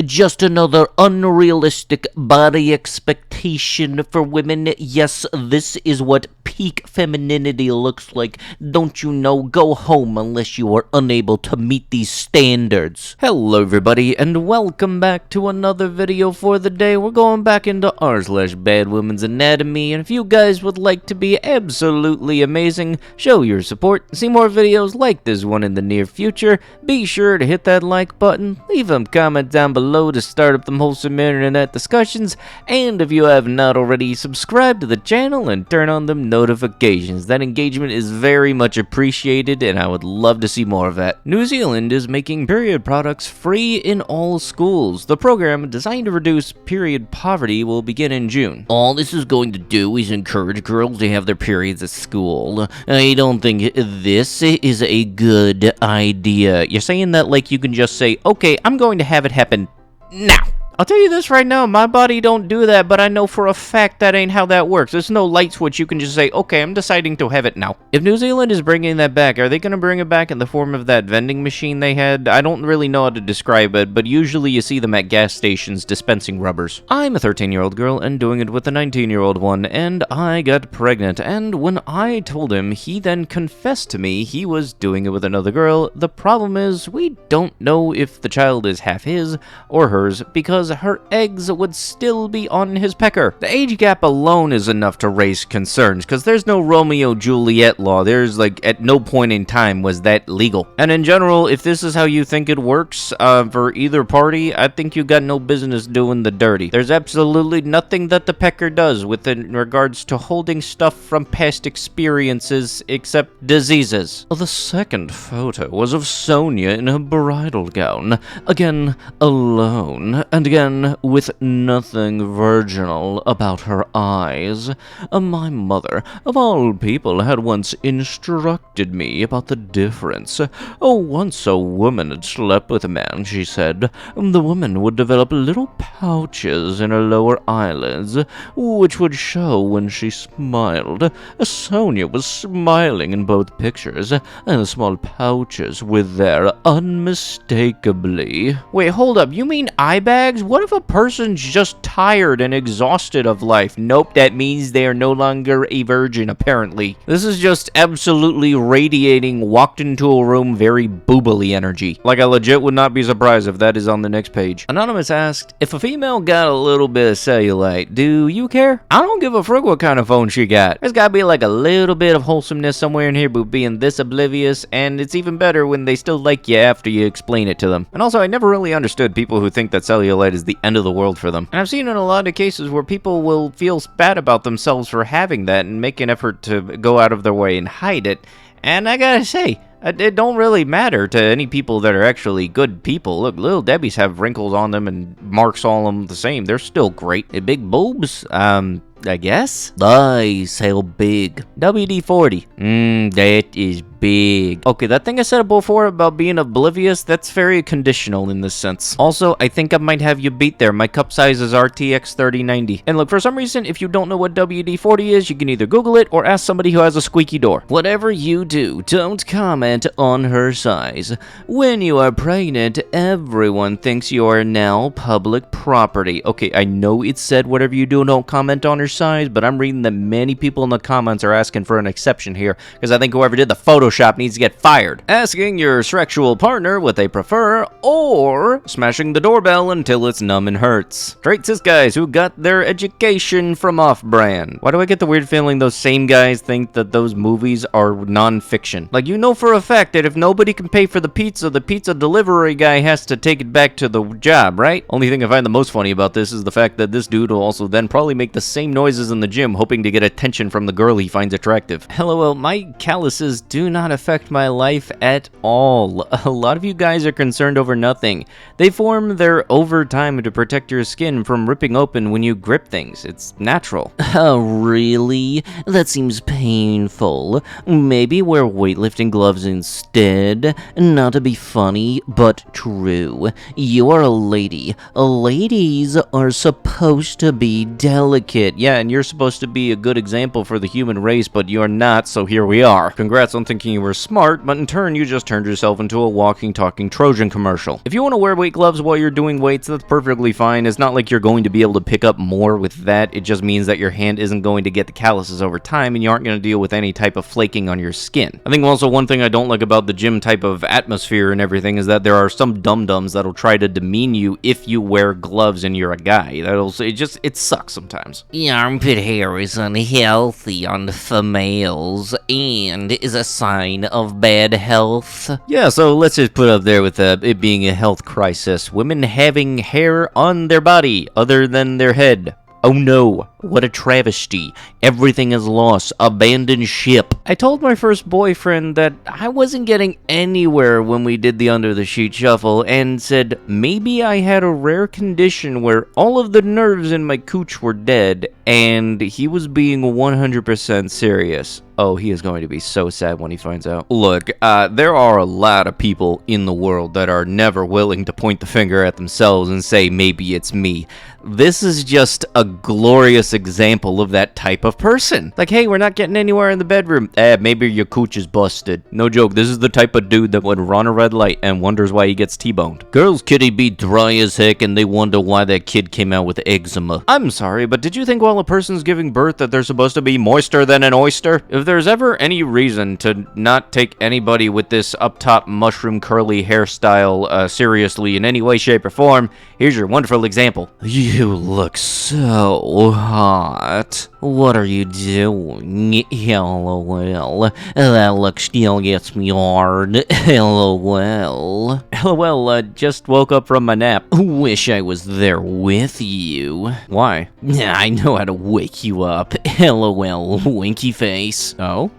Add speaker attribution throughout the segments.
Speaker 1: Just another unrealistic body expectation for women. Yes, this is what peak femininity looks like. Don't you know? Go home unless you are unable to meet these standards. Hello everybody, and welcome back to another video for the day. We're going back into r/BadWomensAnatomy, and if you guys would like to be absolutely amazing, show your support, see more videos like this one in the near future, be sure to hit that like button, leave a comment down below to start up them wholesome internet discussions, and if you have not already, subscribe to the channel and turn on them notifications. That engagement is very much appreciated, and I would love to see more of that. New Zealand is making period products free in all schools. The program, designed to reduce period poverty, will begin in June. All this is going to do is encourage girls to have their periods at school. I don't think this is a good idea. You're saying that like you can just say, okay, I'm going to have it happen now. I'll tell you this right now, my body don't do that, but I know for a fact that ain't how that works. There's no light switch you can just say, okay, I'm deciding to have it now. If New Zealand is bringing that back, are they going to bring it back in the form of that vending machine they had? I don't really know how to describe it, but usually you see them at gas stations dispensing rubbers. I'm a 13-year-old girl and doing it with a 19-year-old one, and I got pregnant, and when I told him, he then confessed to me he was doing it with another girl. The problem is, we don't know if the child is half his or hers, because her eggs would still be on his pecker. The age gap alone is enough to raise concerns, because there's no Romeo-Juliet law. There's like, at no point in time was that legal. And in general, if this is how you think it works for either party, I think you got no business doing the dirty. There's absolutely nothing that the pecker does in regards to holding stuff from past experiences except diseases. The second photo was of Sonia in her bridal gown, again alone, and again with nothing virginal about her eyes. My mother, of all people, had once instructed me about the difference. Once a woman had slept with a man, she said. The woman would develop little pouches in her lower eyelids, which would show when she smiled. Sonia was smiling in both pictures, and the small pouches were there unmistakably. Wait, hold up, you mean eye bags? What if a person's just tired and exhausted of life? Nope, that means they are no longer a virgin, apparently. This is just absolutely radiating walked into a room very boobily energy. Like, I legit would not be surprised if that is on the next page. Anonymous asked, if a female got a little bit of cellulite, do you care? I don't give a frig what kind of phone she got. There's gotta be like a little bit of wholesomeness somewhere in here, but being this oblivious, and it's even better when they still like you after you explain it to them. And also, I never really understood people who think that cellulite is the end of the world for them. And I've seen in a lot of cases where people will feel bad about themselves for having that and make an effort to go out of their way and hide it. And I gotta say, it don't really matter to any people that are actually good people. Look, little Debbie's have wrinkles on them and marks on them the same. They're still great. Big boobs? I guess? Nice, how big? WD-40. That is big. Okay, that thing I said before about being oblivious, that's very conditional in this sense. Also, I think I might have you beat there. My cup size is RTX 3090. And look, for some reason, if you don't know what WD-40 is, you can either Google it or ask somebody who has a squeaky door. Whatever you do, don't comment on her size. When you are pregnant, everyone thinks you are now public property. Okay, I know it said whatever you do, don't comment on her size, but I'm reading that many people in the comments are asking for an exception here, because I think whoever did the Photoshop needs to get fired. Asking your sexual partner what they prefer, or smashing the doorbell until it's numb and hurts. Straight cis guys who got their education from off-brand. Why do I get the weird feeling those same guys think that those movies are non-fiction? Like, you know for a fact that if nobody can pay for the pizza delivery guy has to take it back to the job, right? Only thing I find the most funny about this is the fact that this dude will also then probably make the same noises in the gym, hoping to get attention from the girl he finds attractive. LOL, my calluses do not affect my life at all. A lot of you guys are concerned over nothing. They form there over time to protect your skin from ripping open when you grip things. It's natural. Oh, really? That seems painful. Maybe wear weightlifting gloves instead. Not to be funny, but true. You are a lady. Ladies are supposed to be delicate. Yeah, and you're supposed to be a good example for the human race, but you're not, so here we are. Congrats on thinking thinking you were smart, but in turn you just turned yourself into a walking, talking Trojan commercial. If you want to wear weight gloves while you're doing weights, that's perfectly fine. It's not like you're going to be able to pick up more with that. It just means that your hand isn't going to get the calluses over time, and you aren't going to deal with any type of flaking on your skin. I think also one thing I don't like about the gym type of atmosphere and everything is that there are some dum-dums that'll try to demean you if you wear gloves and you're a guy. It sucks sometimes.
Speaker 2: Armpit hair is unhealthy on females and is a sign of bad health.
Speaker 1: Yeah, so let's just put up there with it being a health crisis. Women having hair on their body other than their head. Oh no, what a travesty. Everything is lost. Abandoned ship. I told my first boyfriend that I wasn't getting anywhere when we did the under the sheet shuffle and said maybe I had a rare condition where all of the nerves in my cooch were dead, and he was being 100% serious. Oh, he is going to be so sad when he finds out. Look, there are a lot of people in the world that are never willing to point the finger at themselves and say, maybe it's me. This is just a glorious example of that type of person. Like, hey, we're not getting anywhere in the bedroom. Maybe your cooch is busted. No joke, this is the type of dude that would run a red light and wonders why he gets T-boned. Girls' kitty be dry as heck and they wonder why that kid came out with eczema. I'm sorry, but did you think while a person's giving birth that they're supposed to be moister than an oyster? If there's ever any reason to not take anybody with this up-top mushroom curly hairstyle seriously in any way, shape, or form, here's your wonderful example. You look so hot. What are you doing? LOL. That look still gets me hard. LOL. LOL, just woke up from my nap. Wish I was there with you. Why? I know how to wake you up. LOL, winky face. Oh?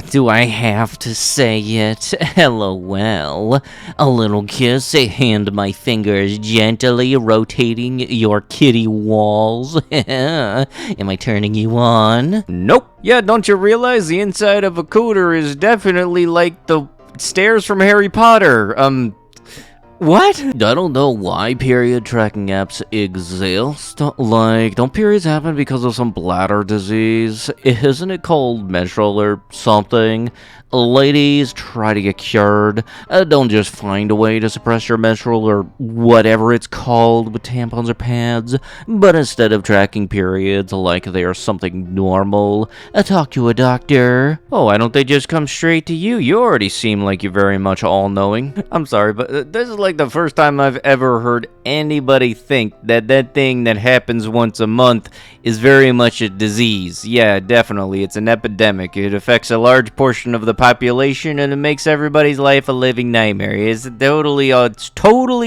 Speaker 1: Do I have to say it? LOL. A little kiss, and my fingers gently rotating your kitty walls. Am I turning you on? Nope. Yeah, don't you realize the inside of a cooter is definitely like the stairs from Harry Potter? What? I don't know why period tracking apps exist. Like, don't periods happen because of some bladder disease? Isn't it called menstrual or something? Ladies, try to get cured. Don't just find a way to suppress your menstrual or whatever it's called with tampons or pads, but instead of tracking periods like they are something normal, talk to a doctor. Oh, why don't they just come straight to you? You already seem like you're very much all-knowing. I'm sorry, but this is like the first time I've ever heard anybody think that that thing that happens once a month is very much a disease. Yeah, definitely, it's an epidemic. It affects a large portion of the population, and it makes everybody's life a living nightmare. It's totally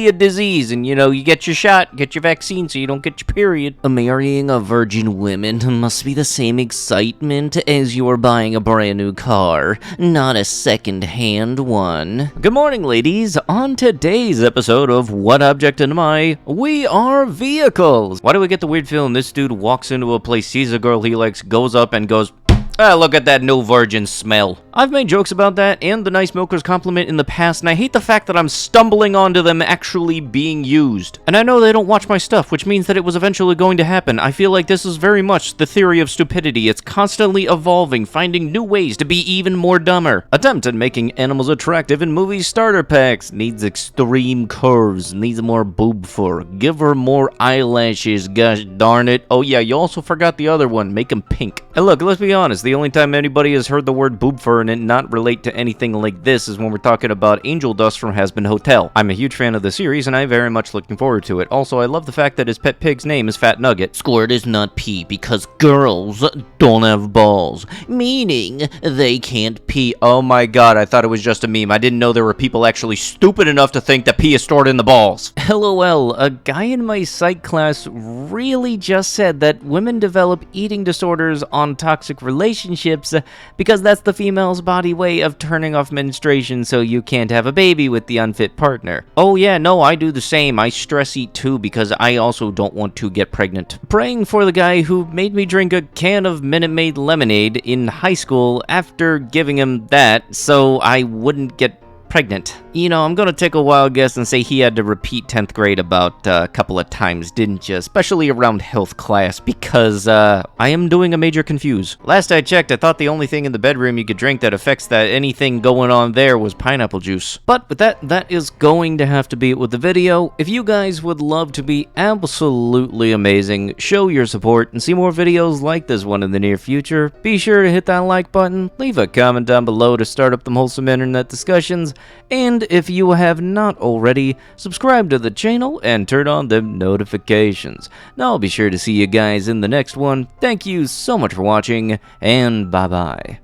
Speaker 1: a disease, and you get your shot, get your vaccine so you don't get your period. Marrying a virgin woman must be the same excitement as you are buying a brand new car, not a second-hand one. Good morning, ladies. On today's episode of What Object Am I, we are vehicles. Why do we get the weird feeling this dude walks into a place, sees a girl he likes, goes up and goes, look at that new virgin smell. I've made jokes about that and the nice milker's compliment in the past, and I hate the fact that I'm stumbling onto them actually being used. And I know they don't watch my stuff, which means that it was eventually going to happen. I feel like this is very much the theory of stupidity. It's constantly evolving, finding new ways to be even more dumber. Attempt at making animals attractive in movie starter packs. Needs extreme curves, needs more boob fur. Give her more eyelashes, gosh darn it. Oh yeah, you also forgot the other one, make them pink. And look, let's be honest, the only time anybody has heard the word boob fur and it not relate to anything like this is when we're talking about Angel Dust from Has Been Hotel. I'm a huge fan of the series and I'm very much looking forward to it. Also, I love the fact that his pet pig's name is Fat Nugget. Squirt is not pee because girls don't have balls, meaning they can't pee. Oh my god, I thought it was just a meme. I didn't know there were people actually stupid enough to think that pee is stored in the balls. LOL, a guy in my psych class really just said that women develop eating disorders on toxic relationships because that's the female's body way of turning off menstruation so you can't have a baby with the unfit partner. Oh yeah, no, I do the same. I stress eat too because I also don't want to get pregnant. Praying for the guy who made me drink a can of Minute Maid lemonade in high school after giving him that so I wouldn't get pregnant. You know, I'm gonna take a wild guess and say he had to repeat 10th grade about a couple of times, didn't you? Especially around health class, because I am doing a major confuse. Last I checked, I thought the only thing in the bedroom you could drink that affects that anything going on there was pineapple juice. But with that is going to have to be it with the video. If you guys would love to be absolutely amazing, show your support, and see more videos like this one in the near future, be sure to hit that like button, leave a comment down below to start up them wholesome internet discussions, and if you have not already, subscribe to the channel and turn on them notifications. Now I'll be sure to see you guys in the next one. Thank you so much for watching, and bye-bye.